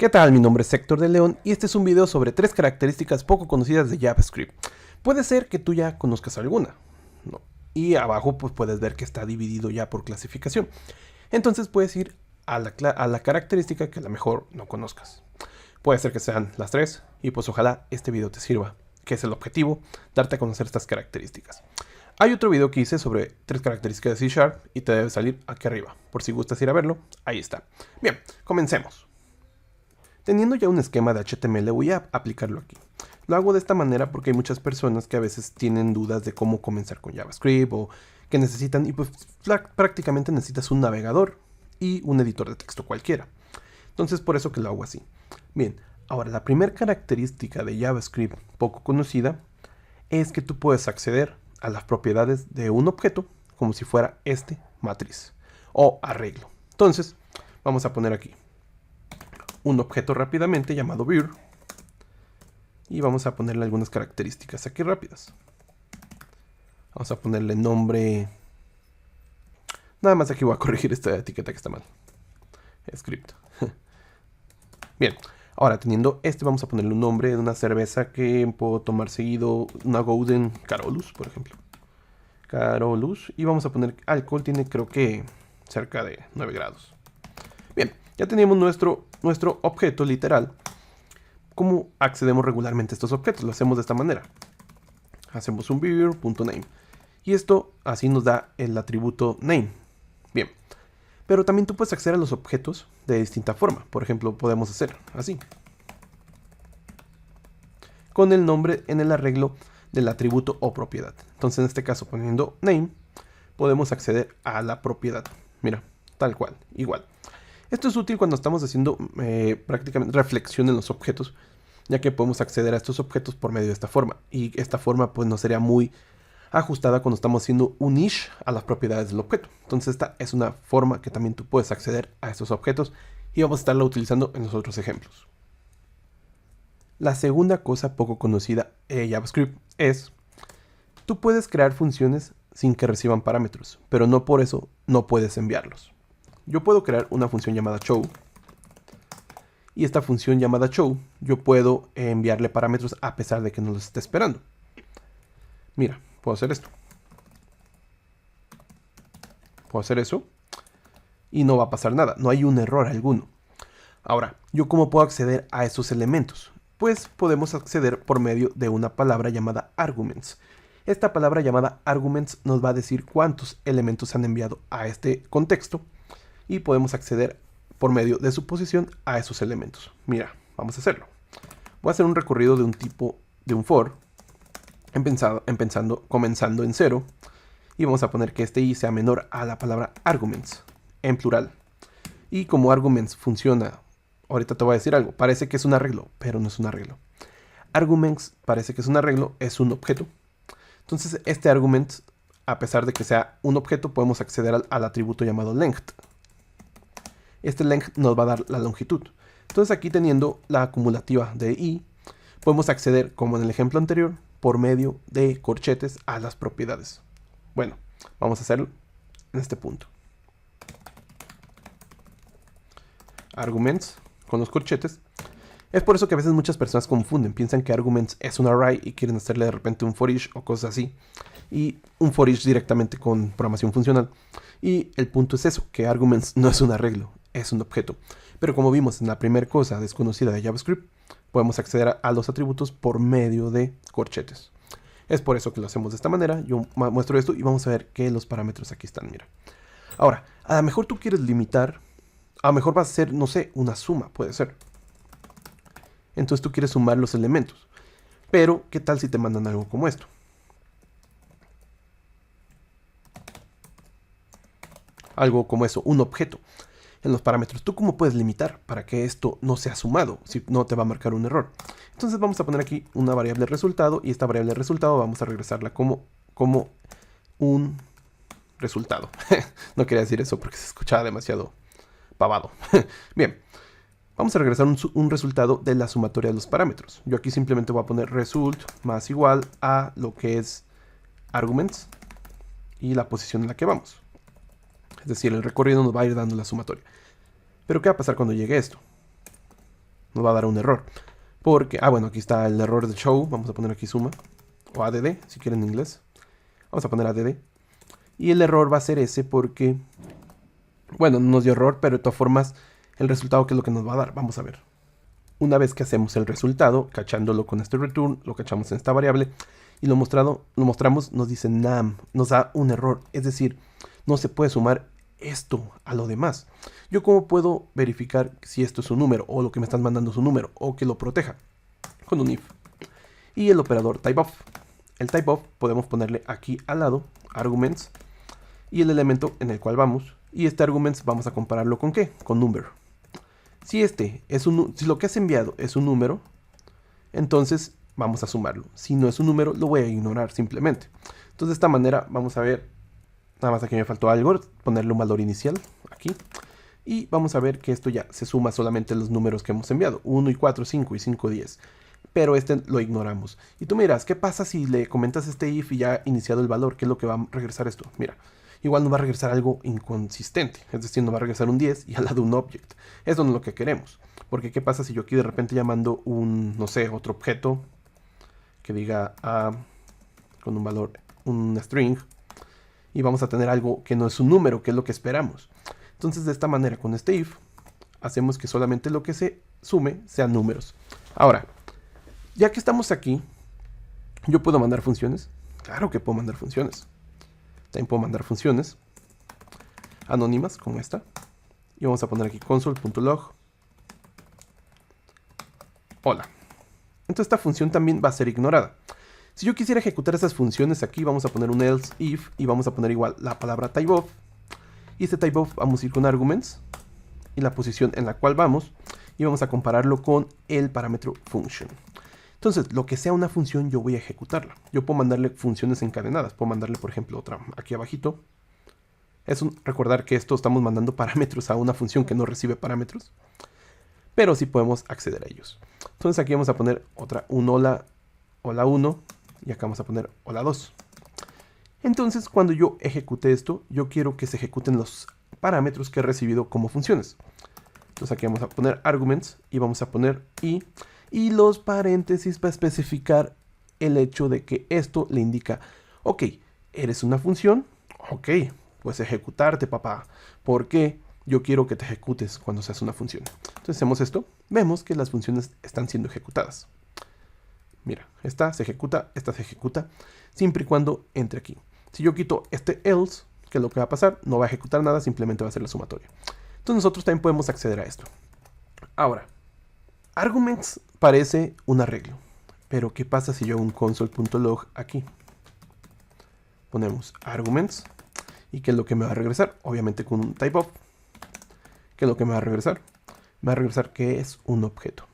¿Qué tal? Mi nombre es Héctor de León y este es un video sobre 3 características poco conocidas de JavaScript. Puede ser que tú ya conozcas alguna, ¿no? Y abajo pues puedes ver que está dividido ya por clasificación. Entonces puedes ir a la característica que a lo mejor no conozcas. Puede ser que sean las 3 y pues ojalá este video te sirva, que es el objetivo, darte a conocer estas características. Hay otro video que hice sobre 3 características de C# y te debe salir aquí arriba. Por si gustas ir a verlo, ahí está. Bien, comencemos. Teniendo ya un esquema de HTML voy a aplicarlo aquí. Lo hago de esta manera porque hay muchas personas que a veces tienen dudas de cómo comenzar con JavaScript o que necesitan, y pues prácticamente necesitas un navegador y un editor de texto cualquiera. Entonces por eso que lo hago así. Bien, ahora la primera característica de JavaScript poco conocida es que tú puedes acceder a las propiedades de un objeto como si fuera este matriz o arreglo. Entonces vamos a poner aquí un objeto rápidamente llamado vir y vamos a ponerle algunas características aquí rápidas. Vamos a ponerle nombre. Nada más aquí voy a corregir esta etiqueta que está mal. Script. Bien, ahora teniendo este vamos a ponerle un nombre de una cerveza que puedo tomar seguido, una Golden Carolus, por ejemplo. Carolus, y vamos a poner alcohol, tiene creo que cerca de 9 grados. Bien, ya tenemos nuestro objeto literal. ¿Cómo accedemos regularmente a estos objetos? Lo hacemos de esta manera. Hacemos un vir.name. Y esto así nos da el atributo name. Bien. Pero también tú puedes acceder a los objetos de distinta forma. Por ejemplo, podemos hacer así. Con el nombre en el arreglo del atributo o propiedad. Entonces en este caso poniendo name, podemos acceder a la propiedad. Mira, tal cual, igual. Esto es útil cuando estamos haciendo prácticamente reflexión en los objetos, ya que podemos acceder a estos objetos por medio de esta forma. Y esta forma pues no sería muy ajustada cuando estamos haciendo un ish a las propiedades del objeto. Entonces esta es una forma que también tú puedes acceder a estos objetos y vamos a estarla utilizando en los otros ejemplos. La segunda cosa poco conocida en JavaScript es, tú puedes crear funciones sin que reciban parámetros, pero no por eso no puedes enviarlos. Yo puedo crear una función llamada show. Y esta función llamada show, yo puedo enviarle parámetros a pesar de que no los esté esperando. Mira, puedo hacer esto. Puedo hacer eso. Y no va a pasar nada. No hay un error alguno. Ahora, ¿yo cómo puedo acceder a estos elementos? Pues podemos acceder por medio de una palabra llamada arguments. Esta palabra llamada arguments nos va a decir cuántos elementos se han enviado a este contexto. Y podemos acceder por medio de su posición a esos elementos. Mira, vamos a hacerlo. Voy a hacer un recorrido de un tipo de un for, comenzando en 0. Y vamos a poner que este i sea menor a la palabra arguments, en plural. Y como arguments funciona, ahorita te voy a decir algo, parece que es un arreglo, pero no es un arreglo. Arguments parece que es un arreglo, es un objeto. Entonces este argument, a pesar de que sea un objeto, podemos acceder al atributo llamado length. Este length nos va a dar la longitud. Entonces aquí teniendo la acumulativa de i, podemos acceder, como en el ejemplo anterior, por medio de corchetes a las propiedades. Bueno, vamos a hacerlo en este punto. Arguments con los corchetes. Es por eso que a veces muchas personas confunden, piensan que arguments es un array y quieren hacerle de repente un for each o cosas así. Y un for each directamente con programación funcional. Y el punto es eso, que arguments no es un arreglo, es un objeto. Pero como vimos en la primera cosa desconocida de JavaScript, podemos acceder a los atributos por medio de corchetes. Es por eso que lo hacemos de esta manera. Yo muestro esto y vamos a ver que los parámetros aquí están, mira. Ahora, a lo mejor tú quieres limitar, a lo mejor vas a hacer, no sé, una suma, puede ser. Entonces tú quieres sumar los elementos. Pero, ¿qué tal si te mandan algo como esto? Algo como eso, un objeto en los parámetros. ¿Tú cómo puedes limitar para que esto no sea sumado? Si no te va a marcar un error. Entonces vamos a poner aquí una variable resultado y esta variable resultado vamos a regresarla como un resultado. No quería decir eso porque se escuchaba demasiado pavado. Bien, vamos a regresar un resultado de la sumatoria de los parámetros. Yo aquí simplemente voy a poner result más igual a lo que es arguments y la posición en la que vamos. Es decir, el recorrido nos va a ir dando la sumatoria. Pero ¿qué va a pasar cuando llegue esto? nos va a dar un error. Porque, bueno, aquí está el error de show. Vamos a poner aquí suma. O add, si quieren en inglés. Vamos a poner add. Y el error va a ser ese porque, bueno, no nos dio error, pero de todas formas, el resultado, ¿qué es lo que nos va a dar? Vamos a ver. Una vez que hacemos el resultado, cachándolo con este return, lo cachamos en esta variable y lo mostramos, nos dice NaM, nos da un error. Es decir, no se puede sumar esto a lo demás. ¿Yo cómo puedo verificar si esto es un número o lo que me están mandando es un número o que lo proteja? Con un if. Y el operador typeof. El typeof podemos ponerle aquí al lado arguments y el elemento en el cual vamos. Y este arguments vamos a compararlo con ¿qué? Con number. Si si lo que has enviado es un número, entonces vamos a sumarlo. Si no es un número, lo voy a ignorar simplemente. Entonces de esta manera vamos a ver, nada más aquí me faltó algo, ponerle un valor inicial aquí. Y vamos a ver que esto ya se suma solamente los números que hemos enviado. 1 y 4, 5 y 5, 10. Pero este lo ignoramos. Y tú miras, ¿qué pasa si le comentas este if y ya ha iniciado el valor? ¿Qué es lo que va a regresar esto? Mira, igual nos va a regresar algo inconsistente. Es decir, nos va a regresar un 10 y al lado un object. Eso no es lo que queremos. Porque ¿qué pasa si yo aquí de repente ya mando un, no sé, otro objeto que diga con un valor, un string, y vamos a tener algo que no es un número, que es lo que esperamos? Entonces de esta manera, con este if, hacemos que solamente lo que se sume sean números. Ahora, ya que estamos aquí, ¿yo puedo mandar funciones? Claro que puedo mandar funciones. También puedo mandar funciones anónimas, como esta. Y vamos a poner aquí console.log. Hola. Entonces esta función también va a ser ignorada. Si yo quisiera ejecutar esas funciones aquí, vamos a poner un else if y vamos a poner igual la palabra typeof. Y este typeof vamos a ir con arguments y la posición en la cual vamos. Y vamos a compararlo con el parámetro function. Entonces, lo que sea una función, yo voy a ejecutarla. Yo puedo mandarle funciones encadenadas. Puedo mandarle, por ejemplo, otra aquí abajito. Recordar que esto estamos mandando parámetros a una función que no recibe parámetros. Pero sí podemos acceder a ellos. Entonces aquí vamos a poner un hola 1. Y acá vamos a poner hola 2. Entonces, cuando yo ejecute esto, yo quiero que se ejecuten los parámetros que he recibido como funciones. Entonces aquí vamos a poner arguments y vamos a poner y los paréntesis para especificar el hecho de que esto le indica, ok, eres una función, ok, pues ejecutarte, papá, porque yo quiero que te ejecutes cuando seas una función. Entonces hacemos esto, vemos que las funciones están siendo ejecutadas. Mira, esta se ejecuta, siempre y cuando entre aquí. Si yo quito este else, ¿qué es lo que va a pasar? No va a ejecutar nada, simplemente va a ser la sumatoria. Entonces nosotros también podemos acceder a esto. Ahora, arguments parece un arreglo, pero ¿qué pasa si yo hago un console.log aquí? Ponemos arguments y ¿qué es lo que me va a regresar? Obviamente con un typeof. ¿Qué es lo que me va a regresar? Me va a regresar que es un objeto.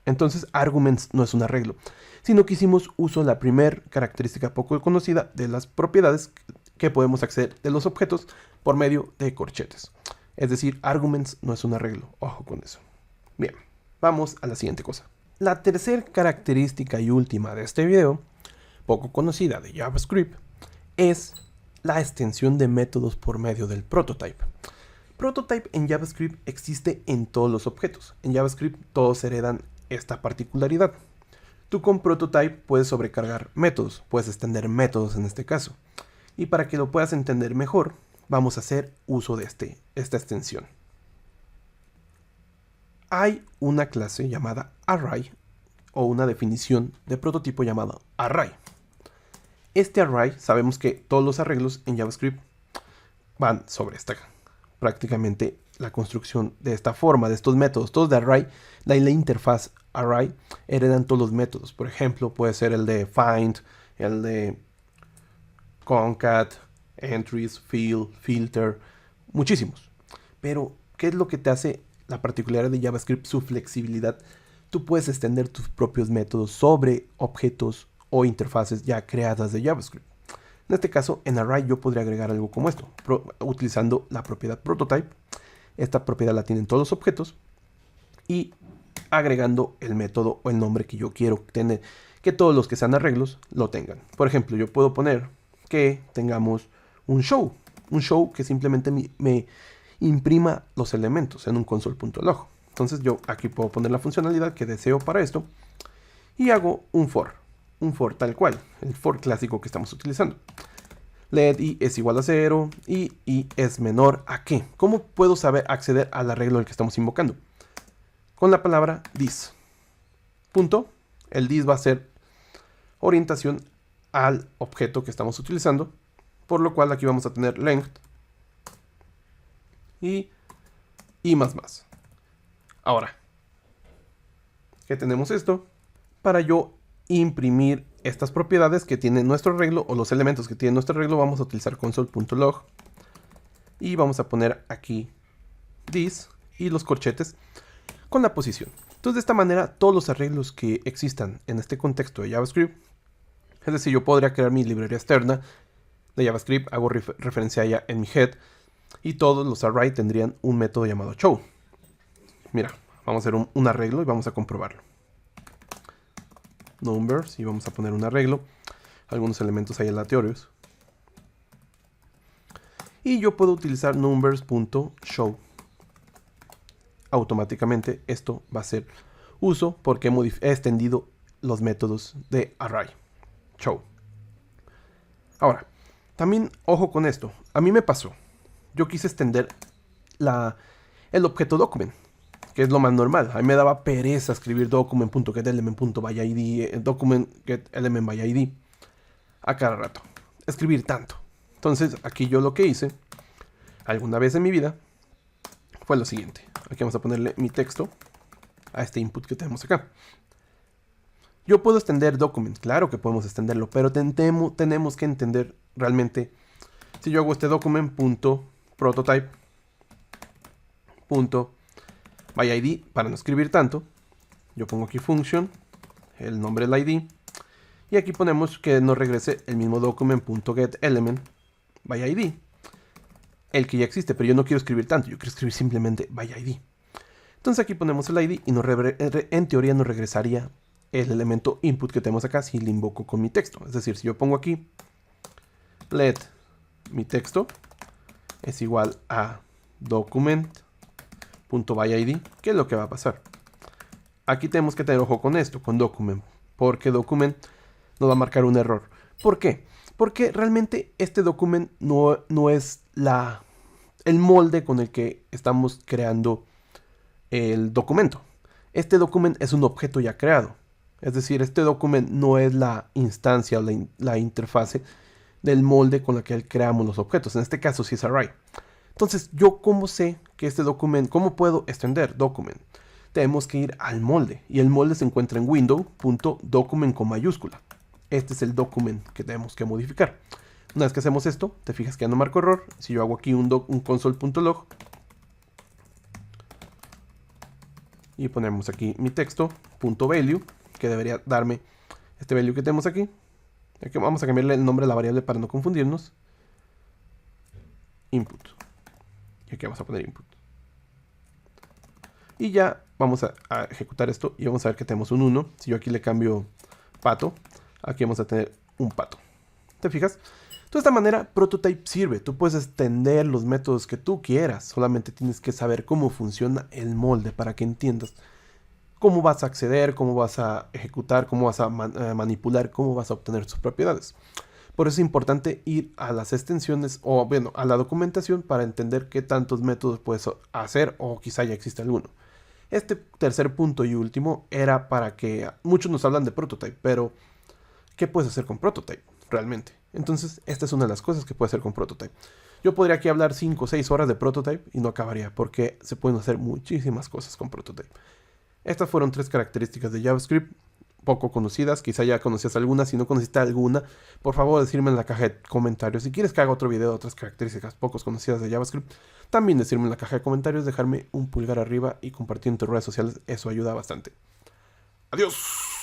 Entonces arguments no es un arreglo, sino que hicimos uso de la primera característica poco conocida de las propiedades que podemos acceder de los objetos por medio de corchetes. Es decir, arguments no es un arreglo. Ojo con eso. Bien, vamos a la siguiente cosa. La tercera característica y última de este video, poco conocida de JavaScript, es la extensión de métodos por medio del prototype. Prototype en JavaScript existe en todos los objetos. En JavaScript todos heredan esta particularidad. Tú con prototype puedes sobrecargar métodos, puedes extender métodos en este caso. Y para que lo puedas entender mejor, vamos a hacer uso de esta extensión. Hay una clase llamada array o una definición de prototipo llamada array. Este array, sabemos que todos los arreglos en JavaScript van sobre esta, prácticamente la construcción de esta forma, de estos métodos, todos de array, la interfaz array heredan todos los métodos. Por ejemplo, puede ser el de find, el de concat, entries, fill, filter, muchísimos. Pero, ¿qué es lo que te hace la particularidad de JavaScript? Su flexibilidad. Tú puedes extender tus propios métodos sobre objetos o interfaces ya creadas de JavaScript. En este caso, en array yo podría agregar algo como esto, utilizando la propiedad prototype. Esta propiedad la tienen todos los objetos y agregando el método o el nombre que yo quiero tener, que todos los que sean arreglos lo tengan. Por ejemplo, yo puedo poner que tengamos un show que simplemente me imprima los elementos en un console.log. Entonces yo aquí puedo poner la funcionalidad que deseo para esto y hago un for tal cual, el for clásico que estamos utilizando. Let i es igual a 0 y i es menor a ¿qué? ¿Cómo puedo saber acceder al arreglo al que estamos invocando? Con la palabra this. Punto. El this va a ser orientación al objeto que estamos utilizando, por lo cual aquí vamos a tener length y más. Ahora, que tenemos esto para yo imprimir estas propiedades que tiene nuestro arreglo o los elementos que tiene nuestro arreglo. Vamos a utilizar console.log y vamos a poner aquí this y los corchetes con la posición. Entonces de esta manera todos los arreglos que existan en este contexto de JavaScript, es decir, yo podría crear mi librería externa de JavaScript, hago referencia a ella en mi head y todos los array tendrían un método llamado show. Mira, vamos a hacer un arreglo y vamos a comprobarlo. Numbers y vamos a poner un arreglo, algunos elementos ahí aleatorios. Y yo puedo utilizar numbers.show. Automáticamente esto va a ser uso porque he extendido los métodos de array, show. Ahora, también ojo con esto. A mí me pasó. Yo quise extender el objeto document, que es lo más normal. A mí me daba pereza escribir document.getElement.byId, document.getElement.byId a cada rato. Escribir tanto. Entonces, aquí yo lo que hice, alguna vez en mi vida, fue lo siguiente. Aquí vamos a ponerle mi texto a este input que tenemos acá. Yo puedo extender document, claro que podemos extenderlo, pero tenemos que entender realmente, si yo hago este document.prototype.byId para no escribir tanto, yo pongo aquí function, el nombre del ID, y aquí ponemos que nos regrese el mismo document.getElement.byId, el que ya existe, pero yo no quiero escribir tanto, yo quiero escribir simplemente byId. Entonces aquí ponemos el ID y en teoría nos regresaría el elemento input que tenemos acá si le invoco con mi texto. Es decir, si yo pongo aquí let mi texto es igual a document.byId, ¿qué es lo que va a pasar? Aquí tenemos que tener ojo con esto, con document, porque document nos va a marcar un error. ¿Por qué? Porque realmente este document no es el molde con el que estamos creando el documento. Este document es un objeto ya creado. Es decir, este document no es la instancia o la interfase del molde con la que creamos los objetos. En este caso sí es array. Entonces, ¿yo cómo sé que este documento, cómo puedo extender document? Tenemos que ir al molde. Y el molde se encuentra en window.document con mayúscula. Este es el document que tenemos que modificar. Una vez que hacemos esto, te fijas que ya no marco error. Si yo hago aquí un console.log y ponemos aquí mi texto, .value, que debería darme este value que tenemos aquí. Aquí vamos a cambiarle el nombre a la variable para no confundirnos. Input. Y aquí vamos a poner input. Y ya vamos a ejecutar esto y vamos a ver que tenemos un 1. Si yo aquí le cambio pato, aquí vamos a tener un pato. ¿Te fijas? De esta manera, Prototype sirve. Tú puedes extender los métodos que tú quieras. Solamente tienes que saber cómo funciona el molde para que entiendas cómo vas a acceder, cómo vas a ejecutar, cómo vas a manipular, cómo vas a obtener sus propiedades. Por eso es importante ir a las extensiones o, bueno, a la documentación para entender qué tantos métodos puedes hacer o quizá ya existe alguno. Este tercer punto y último era para que muchos nos hablan de Prototype, pero ¿qué puedes hacer con Prototype realmente? Entonces, esta es una de las cosas que puedes hacer con Prototype. Yo podría aquí hablar 5 o 6 horas de Prototype y no acabaría porque se pueden hacer muchísimas cosas con Prototype. Estas fueron 3 características de JavaScript poco conocidas. Quizá ya conocías algunas. Si no conociste alguna, por favor decirme en la caja de comentarios. Si quieres que haga otro video de otras características poco conocidas de JavaScript, también decirme en la caja de comentarios, dejarme un pulgar arriba y compartir en tus redes sociales. Eso ayuda bastante. ¡Adiós!